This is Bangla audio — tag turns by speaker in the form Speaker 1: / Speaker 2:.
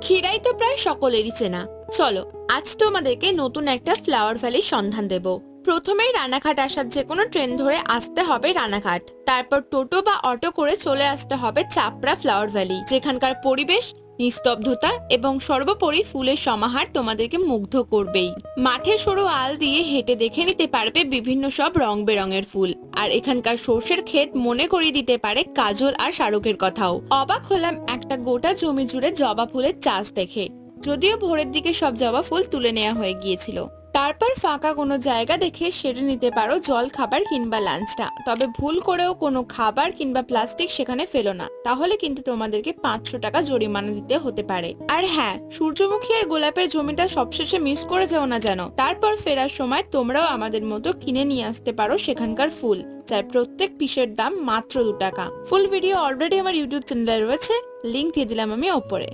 Speaker 1: ক্ষীরাই তো প্রায় সকলেরই চেনা। চলো আজ তোমাদেরকে নতুন একটা ফ্লাওয়ার ভ্যালির সন্ধান দেব। প্রথমেই রানাঘাট আসার যে কোনো ট্রেন ধরে আসতে হবে রানাঘাট, তারপর টোটো বা অটো করে চলে আসতে হবে চাপড়া ফ্লাওয়ার ভ্যালি, যেখানকার পরিবেশ, নিস্তব্ধতা এবং সর্বোপরি ফুলের সমাহার তোমাদেরকে মুগ্ধ করবেই। মাঠে সরু আল দিয়ে হেঁটে দেখে নিতে পারবে বিভিন্ন সব রং বেরঙের ফুল, আর এখানকার সর্ষের ক্ষেত মনে করিয়ে দিতে পারে কাজল আর শাহরুখের কথাও। অবাক হলাম একটা গোটা জমি জুড়ে জবা ফুলের চাষ দেখে, যদিও ভোরের দিকে সব জবা ফুল তুলে নেওয়া হয়ে গিয়েছিল। তারপর ফাঁকা কোনো জায়গা দেখে সেরে নিতে পারো জল খাবার কিংবা লাঞ্চটা, তবে ভুল করেও কোনো খাবার কিংবা প্লাস্টিক সেখানে ফেলো না, তাহলে কিন্তু তোমাদেরকে 500 টাকা জরিমানা দিতে হতে পারে। আর হ্যাঁ, সূর্যমুখী আর গোলাপের জমিটা সবশেষে মিস করে যাও না যেন। তারপর ফেরার সময় তোমরাও আমাদের মতো কিনে নিয়ে আসতে পারো সেখানকার ফুল, যার প্রত্যেক পিসের দাম মাত্র 2 টাকা। ফুল ভিডিও অলরেডি আমার ইউটিউব চ্যানেলে রয়েছে, লিংক দিয়ে দিলাম আমি ওপরে।